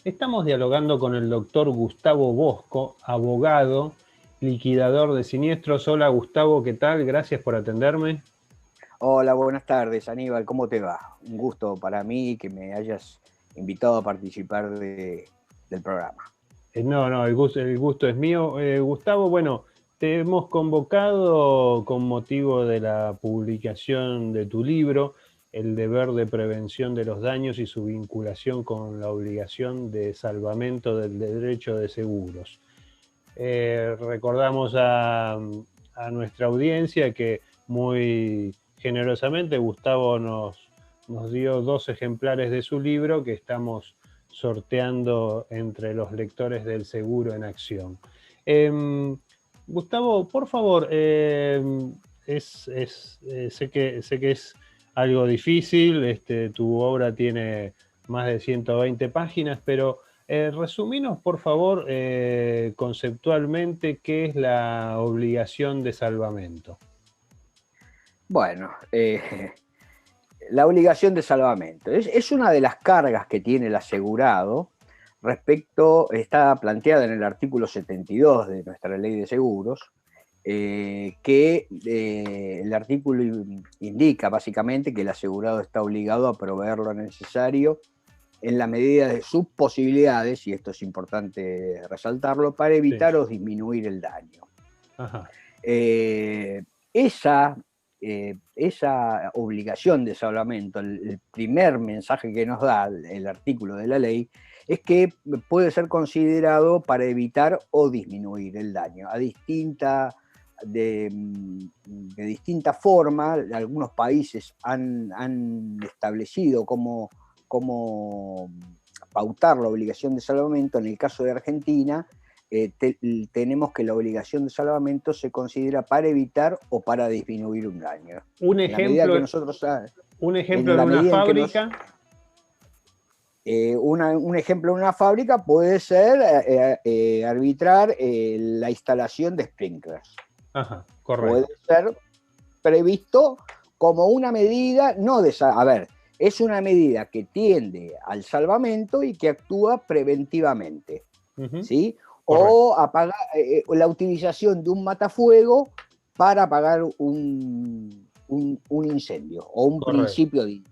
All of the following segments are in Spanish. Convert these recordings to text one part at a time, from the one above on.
Estamos dialogando con el doctor Gustavo Bosco, abogado, liquidador de siniestros. Hola Gustavo, ¿qué tal? Gracias por atenderme. Hola, buenas tardes, Aníbal, ¿cómo te va? Un gusto para mí que me hayas invitado a participar del programa. No, el gusto es mío. Gustavo, bueno, te hemos convocado con motivo de la publicación de tu libro, El deber de prevención de los daños y su vinculación con la obligación de salvamento del derecho de seguros. Recordamos a nuestra audiencia que muy generosamente Gustavo nos dio 2 ejemplares de su libro que estamos sorteando entre los lectores del Seguro en Acción. Gustavo, por favor, sé que es algo difícil, tu obra tiene más de 120 páginas, pero resuminos, por favor, conceptualmente, qué es la obligación de salvamento. Bueno, la obligación de salvamento es una de las cargas que tiene el asegurado está planteada en el artículo 72 de nuestra ley de seguros, que el artículo indica básicamente que el asegurado está obligado a proveer lo necesario en la medida de sus posibilidades, y esto es importante resaltarlo, para evitar o disminuir el daño. Ajá. Esa obligación de salvamento, el primer mensaje que nos da el artículo de la ley, es que puede ser considerado para evitar o disminuir el daño de distinta forma. Algunos países han establecido cómo pautar la obligación de salvamento. En el caso de Argentina, tenemos que la obligación de salvamento se considera para evitar o para disminuir un daño. Un En la medida que ejemplo, nosotros... un ejemplo de una fábrica. Un ejemplo de una fábrica puede ser arbitrar la instalación de sprinklers. Ajá, correcto. Puede ser previsto como una medida, no de... A ver, es una medida que tiende al salvamento y que actúa preventivamente, ¿sí? O apagar, la utilización de un matafuego para apagar un incendio o un principio de incendio.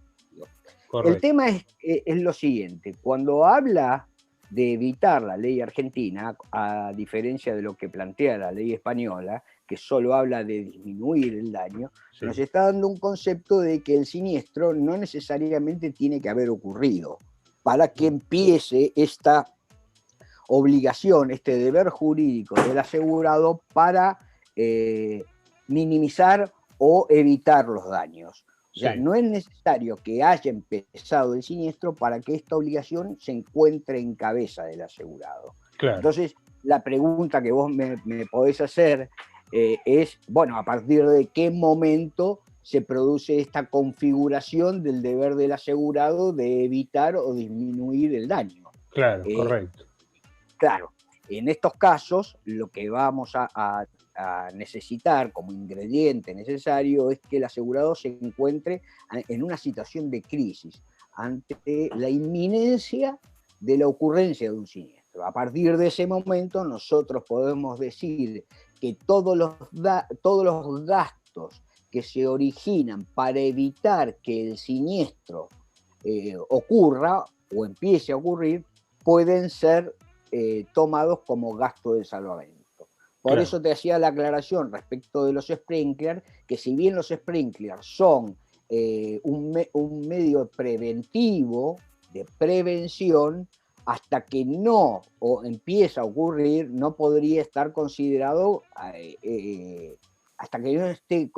El tema es lo siguiente: cuando habla de evitar la ley argentina, a diferencia de lo que plantea la ley española, que solo habla de disminuir el daño, nos está dando un concepto de que el siniestro no necesariamente tiene que haber ocurrido para que empiece esta obligación, este deber jurídico del asegurado para minimizar o evitar los daños. O sea, no es necesario que haya empezado el siniestro para que esta obligación se encuentre en cabeza del asegurado. Claro. Entonces, la pregunta que vos me podés hacer es, bueno, ¿a partir de qué momento se produce esta configuración del deber del asegurado de evitar o disminuir el daño? Claro, correcto. Claro, en estos casos lo que vamos a necesitar como ingrediente necesario es que el asegurado se encuentre en una situación de crisis ante la inminencia de la ocurrencia de un siniestro. A partir de ese momento nosotros podemos decir que todos los gastos que se originan para evitar que el siniestro ocurra o empiece a ocurrir pueden ser tomados como gasto de salvamento. Por eso te hacía la aclaración respecto de los sprinklers, que si bien los sprinklers son un medio preventivo, de prevención, hasta que no empieza a ocurrir, no podría estar considerado, hasta que no esté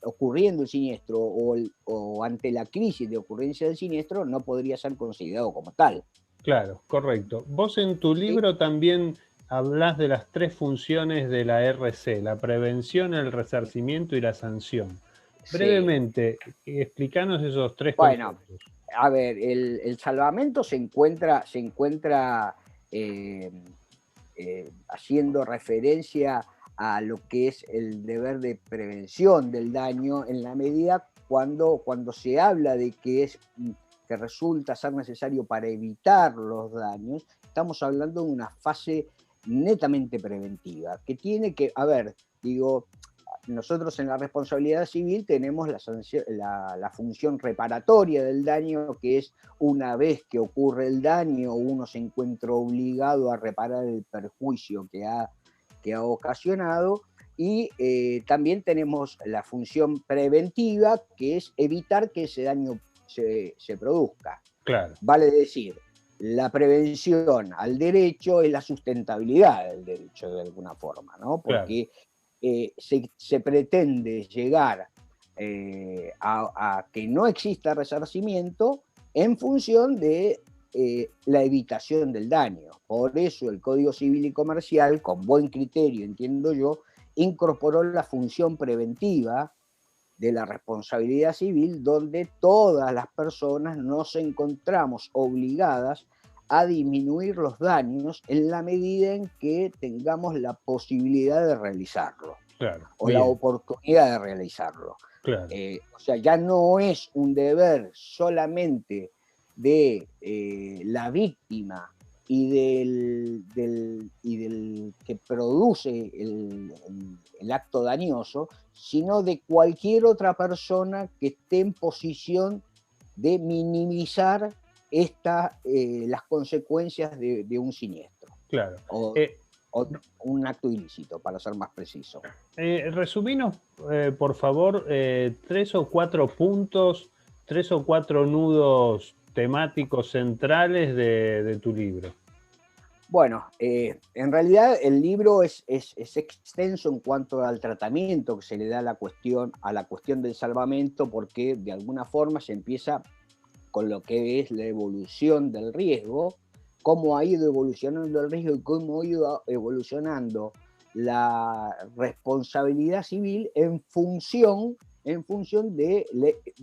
ocurriendo el siniestro o ante la crisis de ocurrencia del siniestro, no podría ser considerado como tal. Claro, correcto. Vos en tu libro también hablás de las 3 funciones de la RC: la prevención, el resarcimiento y la sanción. Brevemente, explícanos esos 3 conceptos. Bueno, a ver, el salvamento se encuentra haciendo referencia a lo que es el deber de prevención del daño en la medida cuando se habla de que es que resulta ser necesario para evitar los daños, estamos hablando de una fase netamente preventiva, que tiene que, a ver, digo, nosotros en la responsabilidad civil tenemos la función reparatoria del daño, que es una vez que ocurre el daño, uno se encuentra obligado a reparar el perjuicio que ha ocasionado, y también tenemos la función preventiva, que es evitar que ese daño se produzca. Claro. Vale decir, la prevención al derecho es la sustentabilidad del derecho de alguna forma, ¿no? Porque se pretende llegar a que no exista resarcimiento en función de la evitación del daño. Por eso el Código Civil y Comercial, con buen criterio, entiendo yo, incorporó la función preventiva de la responsabilidad civil, donde todas las personas nos encontramos obligadas a disminuir los daños en la medida en que tengamos la posibilidad de realizarlo, claro, o bien, la oportunidad de realizarlo. claro. O sea, ya no es un deber solamente de la víctima y del que produce el acto dañoso, sino de cualquier otra persona que esté en posición de minimizar las consecuencias de un siniestro Claro. o un acto ilícito, para ser más preciso. Resuminos, por favor, 3 o 4 puntos, 3 o 4 nudos temáticos centrales de tu libro. Bueno, en realidad el libro es extenso en cuanto al tratamiento que se le da a la cuestión del salvamento, porque de alguna forma se empieza con lo que es la evolución del riesgo, cómo ha ido evolucionando el riesgo y cómo ha ido evolucionando la responsabilidad civil en función de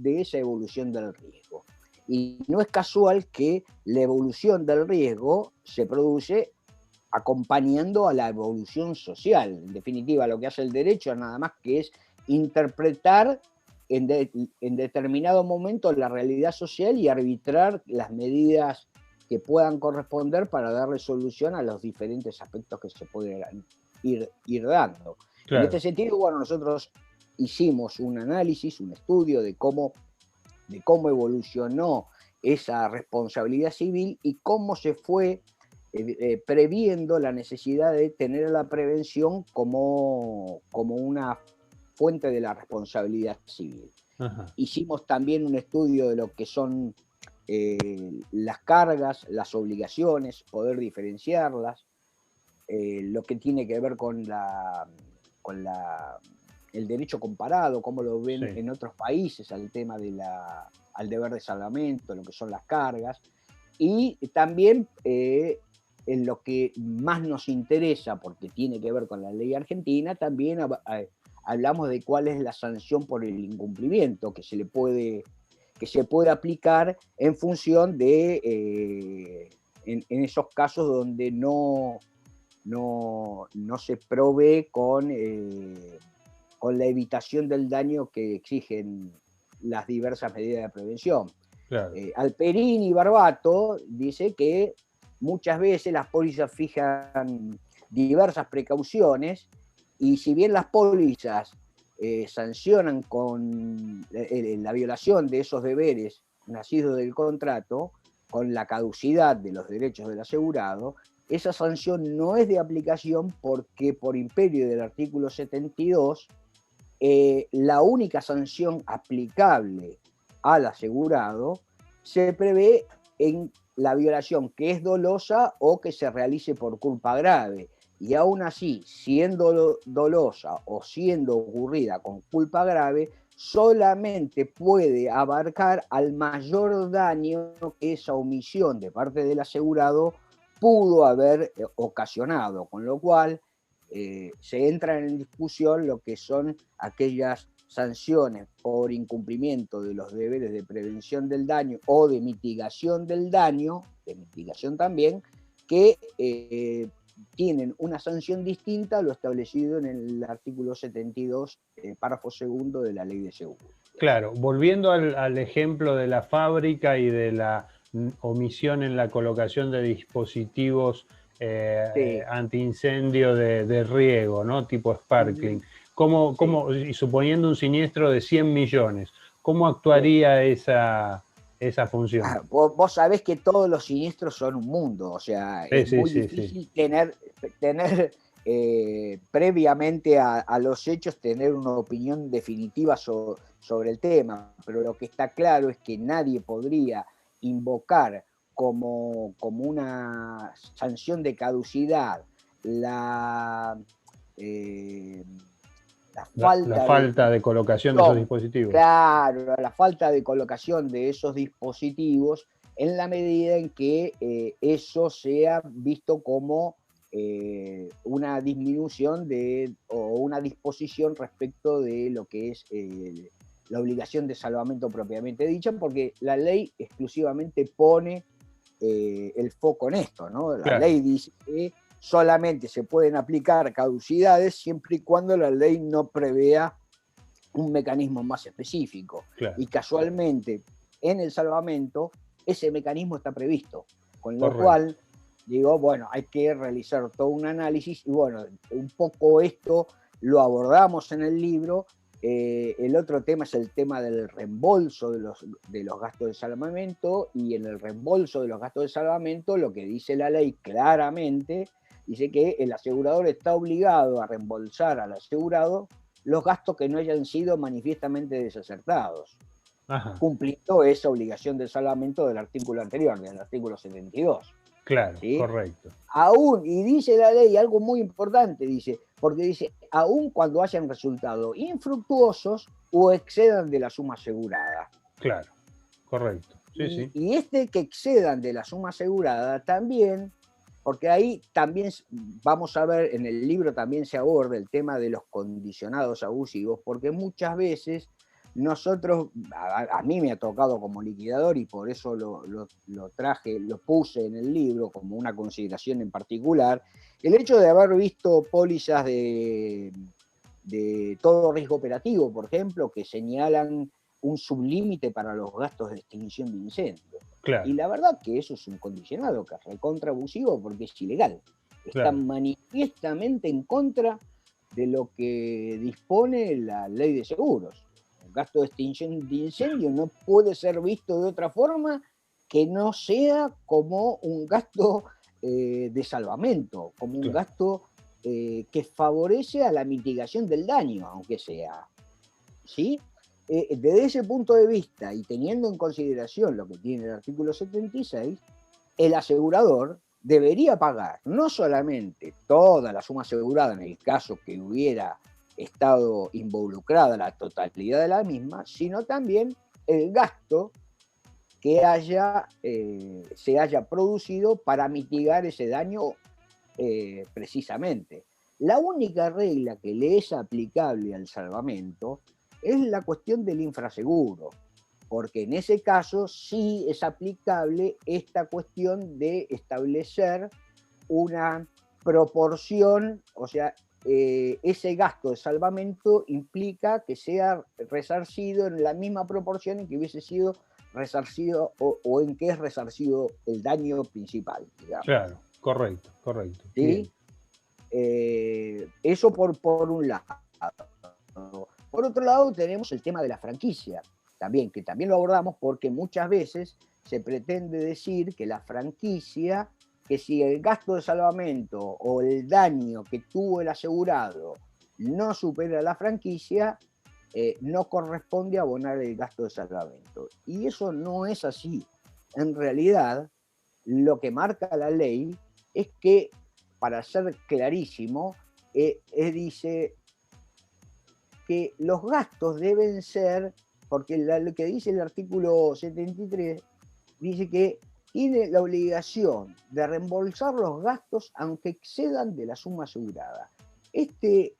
esa evolución del riesgo. Y no es casual que la evolución del riesgo se produce acompañando a la evolución social. En definitiva, lo que hace el derecho nada más que es interpretar en determinado momento la realidad social y arbitrar las medidas que puedan corresponder para darle solución a los diferentes aspectos que se pueden ir dando. Claro. En este sentido, bueno, nosotros hicimos un análisis, un estudio de cómo evolucionó esa responsabilidad civil y cómo se fue previendo la necesidad de tener la prevención como una fuente de la responsabilidad civil. Ajá. Hicimos también un estudio de lo que son las cargas, las obligaciones, poder diferenciarlas, lo que tiene que ver con el derecho comparado, cómo lo ven en otros países al tema al deber de salvamento, lo que son las cargas, y también en lo que más nos interesa, porque tiene que ver con la ley argentina, también hablamos de cuál es la sanción por el incumplimiento que se puede aplicar en función de en esos casos donde no se provee con la evitación del daño que exigen las diversas medidas de prevención. Claro. Alperín y Barbato dice que muchas veces las pólizas fijan diversas precauciones y si bien las pólizas sancionan con la violación de esos deberes nacidos del contrato, con la caducidad de los derechos del asegurado, esa sanción no es de aplicación porque por imperio del artículo 72, la única sanción aplicable al asegurado se prevé en la violación que es dolosa o que se realice por culpa grave. Y aún así, siendo dolosa o siendo ocurrida con culpa grave, solamente puede abarcar al mayor daño que esa omisión de parte del asegurado pudo haber ocasionado, con lo cual se entra en discusión lo que son aquellas sanciones por incumplimiento de los deberes de prevención del daño o de mitigación del daño, de mitigación también, que tienen una sanción distinta a lo establecido en el artículo 72, párrafo segundo de la Ley de Seguro. Claro, volviendo al ejemplo de la fábrica y de la omisión en la colocación de dispositivos Sí. antiincendio de riego, ¿no? Tipo sparkling. Ujú. Sí. Y suponiendo un siniestro de 100 millones, ¿cómo Sí. actuaría esa función? Vos sabés que todos los siniestros son un mundo, o sea, Sí, es sí, muy sí, sí. difícil tener previamente a los hechos, tener una opinión definitiva sobre el tema, pero lo que está claro es que nadie podría invocar como una sanción de caducidad la, eh, la La falta de falta de colocación de esos instrucción, dispositivos. claro, la falta de colocación de esos dispositivos en la medida en que eso sea visto como una disminución o una disposición respecto de lo que es la obligación de salvamento propiamente dicha, porque la ley exclusivamente pone el foco en esto, ¿no? La Claro, ley dice que solamente se pueden aplicar caducidades siempre y cuando la ley no prevea un mecanismo más específico. claro, Y casualmente, en el salvamento, ese mecanismo está previsto. Con lo correcto. cual, digo, bueno, hay que realizar todo un análisis y bueno, un poco esto lo abordamos en el libro. El otro tema es el tema del reembolso de los gastos de salvamento, y en el reembolso de los gastos de salvamento lo que dice la ley claramente, dice que el asegurador está obligado a reembolsar al asegurado los gastos que no hayan sido manifiestamente desacertados, Ajá, cumpliendo esa obligación de salvamento del artículo anterior, del artículo 72. claro, ¿Sí? correcto. Aún, y dice la ley algo muy importante, dice, porque dice, aún cuando hayan resultado infructuosos o excedan de la suma asegurada. Claro, correcto. Sí, sí. Y este que excedan de la suma asegurada también, porque ahí también vamos a ver, en el libro también se aborda el tema de los condicionados abusivos, porque muchas veces nosotros, a mí me ha tocado como liquidador y por eso lo traje, lo puse en el libro como una consideración en particular, el hecho de haber visto pólizas de todo riesgo operativo, por ejemplo, que señalan un sublímite para los gastos de extinción de incendios. Y Claro, la verdad que eso es un condicionado que es recontra abusivo porque es ilegal. Está claro, manifiestamente en contra de lo que dispone la ley de seguros. El gasto de extinción de incendio no puede ser visto de otra forma que no sea como un gasto de salvamento, como un claro. gasto que favorece a la mitigación del daño, aunque sea. ¿Sí? Desde ese punto de vista y teniendo en consideración lo que tiene el artículo 76, el asegurador debería pagar no solamente toda la suma asegurada en el caso que hubiera estado involucrada la totalidad de la misma, sino también el gasto que se haya producido para mitigar ese daño precisamente. La única regla que le es aplicable al salvamento es la cuestión del infraseguro, porque en ese caso sí es aplicable esta cuestión de establecer una proporción, o sea, ese gasto de salvamento implica que sea resarcido en la misma proporción en que hubiese sido resarcido o en que es resarcido el daño principal, digamos. Claro, correcto, correcto. Bien. ¿Sí? Eso por un lado. Por otro lado, tenemos el tema de la franquicia, también, que también lo abordamos porque muchas veces se pretende decir que la franquicia, que si el gasto de salvamento o el daño que tuvo el asegurado no supera la franquicia, no corresponde abonar el gasto de salvamento. Y eso no es así. En realidad, lo que marca la ley es que, para ser clarísimo, dice que los gastos deben ser, porque lo que dice el artículo 73, dice que tiene la obligación de reembolsar los gastos aunque excedan de la suma asegurada. Este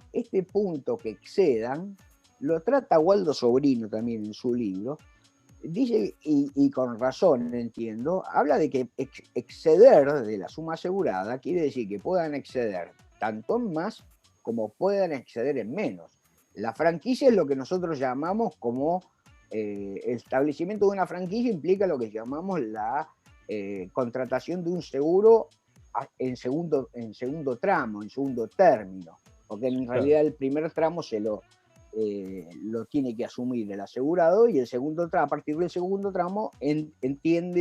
punto que excedan lo trata Waldo Sobrino también en su libro. Dice, y con razón entiendo, habla de que exceder de la suma asegurada quiere decir que puedan exceder tanto en más como puedan exceder en menos. La franquicia es lo que nosotros llamamos como el establecimiento de una franquicia implica lo que llamamos la contratación de un seguro en segundo tramo, en segundo término, porque en realidad el primer tramo lo tiene que asumir el asegurado y a partir del segundo tramo empieza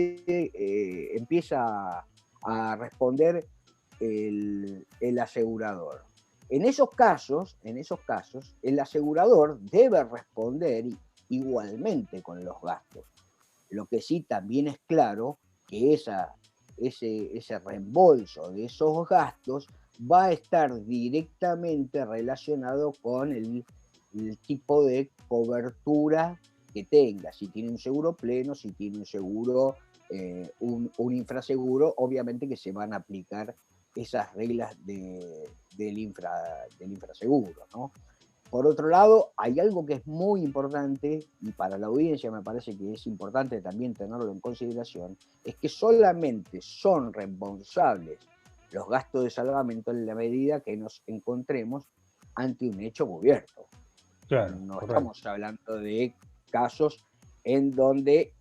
a responder el asegurador. En esos casos, el asegurador debe responder igualmente con los gastos. Lo que sí también es claro que ese reembolso de esos gastos va a estar directamente relacionado con el tipo de cobertura que tenga, si tiene un seguro pleno, si tiene un seguro, un infraseguro, obviamente que se van a aplicar esas reglas del infraseguro, ¿no? Por otro lado, hay algo que es muy importante, y para la audiencia me parece que es importante también tenerlo en consideración, es que solamente son reembolsables los gastos de salvamento en la medida que nos encontremos ante un hecho cubierto. Claro, no correcto. Estamos hablando de casos en donde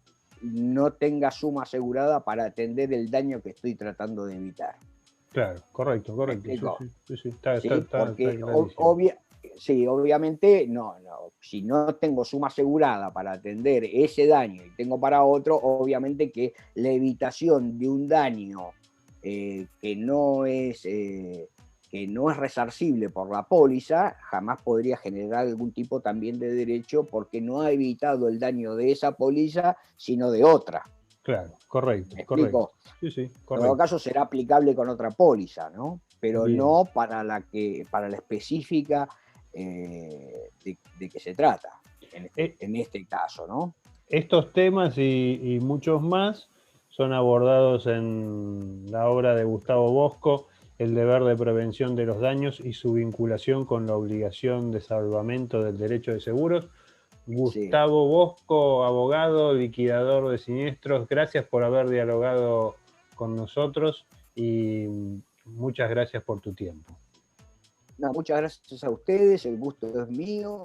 no tenga suma asegurada para atender el daño que estoy tratando de evitar. Claro, correcto. Sí, está porque clarísimo. obviamente si no tengo suma asegurada para atender ese daño y tengo para otro, obviamente que la evitación de un daño que no es resarcible por la póliza, jamás podría generar algún tipo también de derecho porque no ha evitado el daño de esa póliza, sino de otra. Claro, correcto. ¿Me explico? Sí, correcto. En todo caso será aplicable con otra póliza, ¿no? Pero bien, no para la específica de que se trata, en este caso, ¿no? Estos temas y muchos más son abordados en la obra de Gustavo Bosco, El deber de prevención de los daños y su vinculación con la obligación de salvamento del derecho de seguros. Gustavo Bosco, abogado, liquidador de siniestros, gracias por haber dialogado con nosotros y muchas gracias por tu tiempo. No, muchas gracias a ustedes, el gusto es mío.